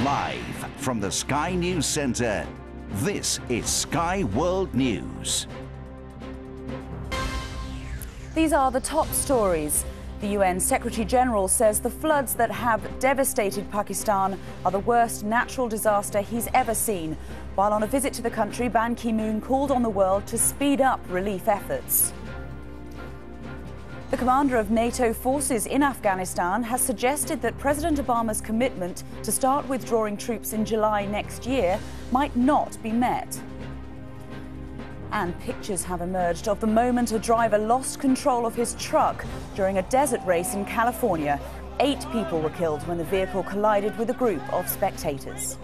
Live from the Sky News Centre, this is Sky World News. These are the top stories. The UN Secretary-General says the floods that have devastated Pakistan are the worst natural disaster he's ever seen. While on a visit to the country, Ban Ki-moon called on the world to speed up relief efforts. The commander of NATO forces in Afghanistan has suggested that President Obama's commitment to start withdrawing troops in July next year might not be met. And pictures have emerged of the moment a driver lost control of his truck during a desert race in California. 8 people were killed when the vehicle collided with a group of spectators.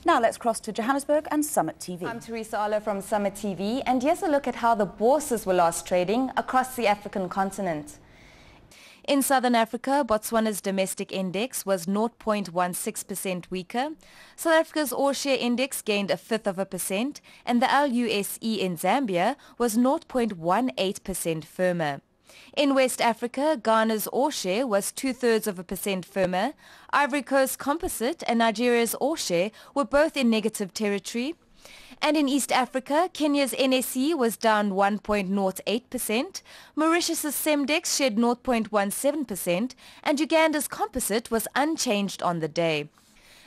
Now let's cross to Johannesburg and Summit TV. I'm Teresa Arlo from Summit TV, and here's a look at how the bourses were last trading across the African continent. In southern Africa, Botswana's domestic index was 0.16% weaker. South Africa's all-share index gained 0.1%, and the LUSE in Zambia was 0.18% firmer. In West Africa, Ghana's all-share was 0.2% firmer. Ivory Coast's composite and Nigeria's all-share were both in negative territory. And in East Africa, Kenya's NSE was down 1.08%, Mauritius's Semdex shed 0.17%, and Uganda's composite was unchanged on the day.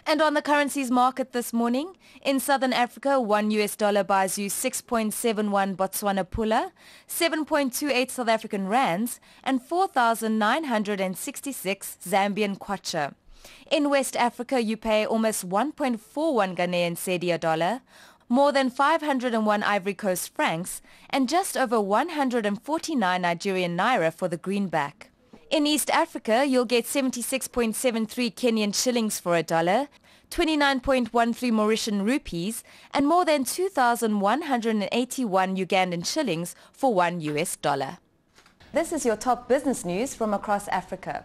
And on the currencies market this morning, in southern Africa, $1 buys you 6.71 Botswana Pula, 7.28 South African Rands, and 4,966 Zambian Kwacha. In West Africa, you pay almost 1.41 Ghanaian Cedi a dollar, more than 501 Ivory Coast francs, and just over 149 Nigerian naira for the greenback. In East Africa, you'll get 76.73 Kenyan shillings for a dollar, 29.13 Mauritian rupees, and more than 2,181 Ugandan shillings for $1. This is your top business news from across Africa.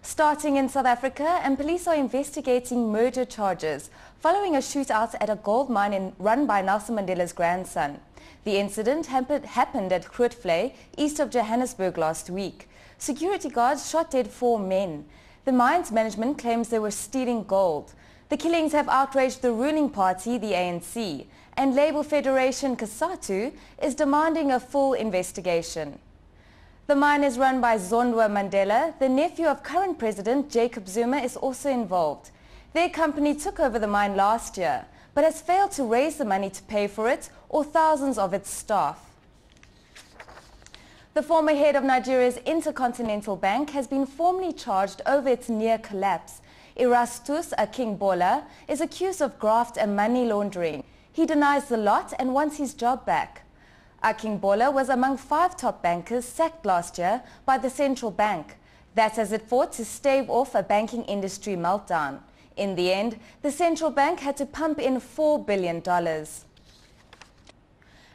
Starting in South Africa, and police are investigating murder charges following a shootout at a gold mine run by Nelson Mandela's grandson. The incident happened at Grootvlei, east of Johannesburg last week. Security guards shot dead 4 men. The mine's management claims they were stealing gold. The killings have outraged the ruling party, the ANC, and Labour Federation COSATU is demanding a full investigation. The mine is run by Zondwa Mandela. The nephew of current President Jacob Zuma is also involved. Their company took over the mine last year, but has failed to raise the money to pay for it or thousands of its staff. The former head of Nigeria's Intercontinental Bank has been formally charged over its near collapse. Erastus Akingbola is accused of graft and money laundering. He denies the lot and wants his job back. Akingbola was among 5 top bankers sacked last year by the central bank. That's as it fought to stave off a banking industry meltdown. In the end, the central bank had to pump in $4 billion.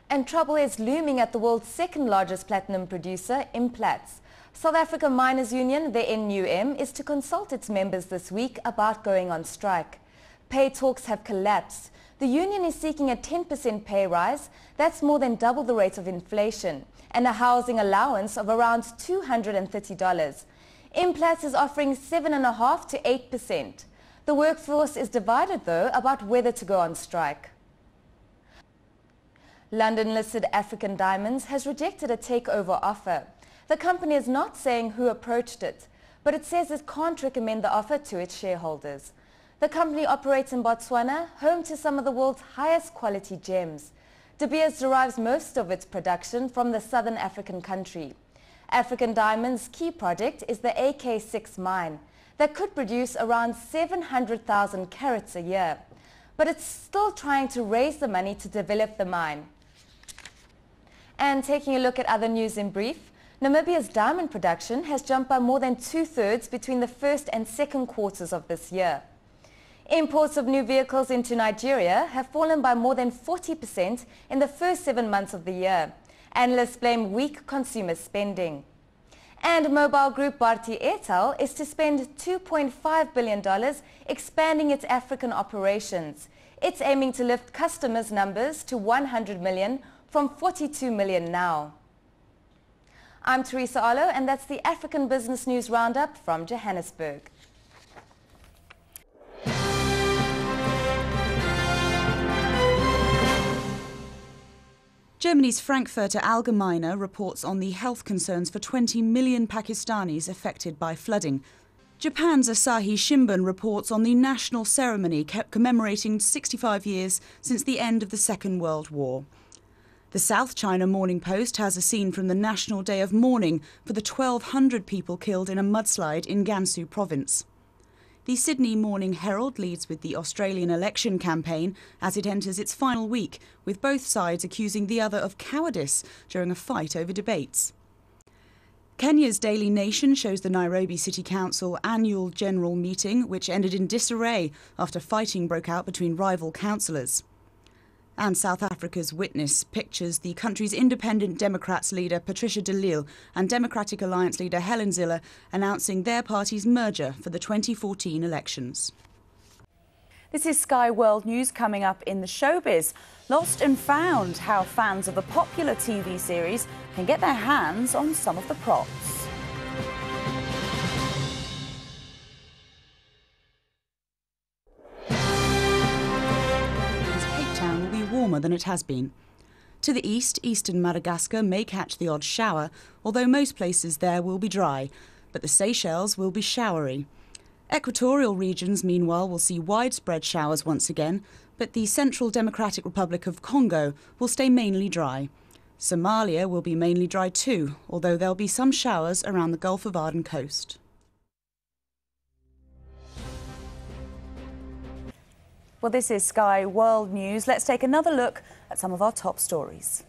And trouble is looming at the world's second largest platinum producer, Implats. South Africa Miners Union, the NUM, is to consult its members this week about going on strike. Pay talks have collapsed. The union is seeking a 10% pay rise. That's more than double the rate of inflation, and a housing allowance of around $230. Implats is offering 7.5% to 8%. The workforce is divided, though, about whether to go on strike. London-listed African Diamonds has rejected a takeover offer. The company is not saying who approached it, but it says it can't recommend the offer to its shareholders. The company operates in Botswana, home to some of the world's highest quality gems. De Beers derives most of its production from the southern African country. African Diamonds' key project is the AK6 mine that could produce around 700,000 carats a year. But it's still trying to raise the money to develop the mine. And taking a look at other news in brief, Namibia's diamond production has jumped by more than 2/3 between the first and second quarters of this year. Imports of new vehicles into Nigeria have fallen by more than 40% in the first 7 months of the year. Analysts blame weak consumer spending. And mobile group Bharti Airtel is to spend $2.5 billion expanding its African operations. It's aiming to lift customers' numbers to 100 million from 42 million now. I'm Teresa Arlo, and that's the African Business News Roundup from Johannesburg. Germany's Frankfurter Allgemeine reports on the health concerns for 20 million Pakistanis affected by flooding. Japan's Asahi Shimbun reports on the national ceremony commemorating 65 years since the end of the Second World War. The South China Morning Post has a scene from the National Day of Mourning for the 1,200 people killed in a mudslide in Gansu province. The Sydney Morning Herald leads with the Australian election campaign as it enters its final week, with both sides accusing the other of cowardice during a fight over debates. Kenya's Daily Nation shows the Nairobi City Council annual general meeting, which ended in disarray after fighting broke out between rival councillors. And South Africa's Witness pictures the country's Independent Democrats leader Patricia de Lille and Democratic Alliance leader Helen Zille announcing their party's merger for the 2014 elections. This is Sky World News. Coming up in the showbiz. Lost and Found, how fans of the popular TV series can get their hands on some of the props. Warmer than it has been. To the east, eastern Madagascar may catch the odd shower, although most places there will be dry, but the Seychelles will be showery. Equatorial regions, meanwhile, will see widespread showers once again, but the Central Democratic Republic of Congo will stay mainly dry. Somalia will be mainly dry too, although there'll be some showers around the Gulf of Aden coast. Well, this is Sky World News. Let's take another look at some of our top stories.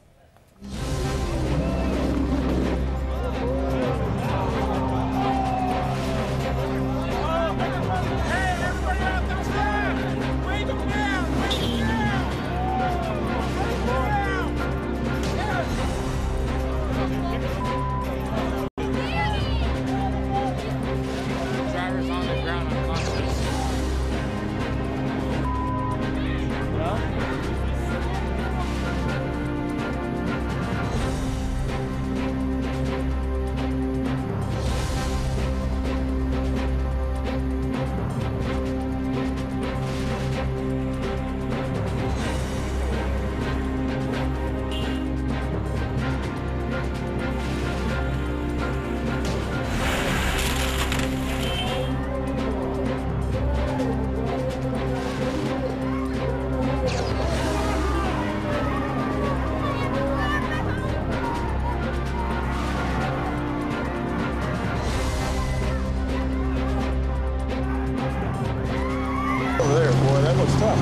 Over there, boy, that looks tough.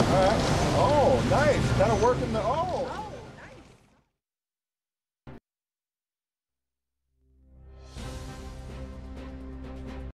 All right. Oh, nice. That'll work in the. Oh.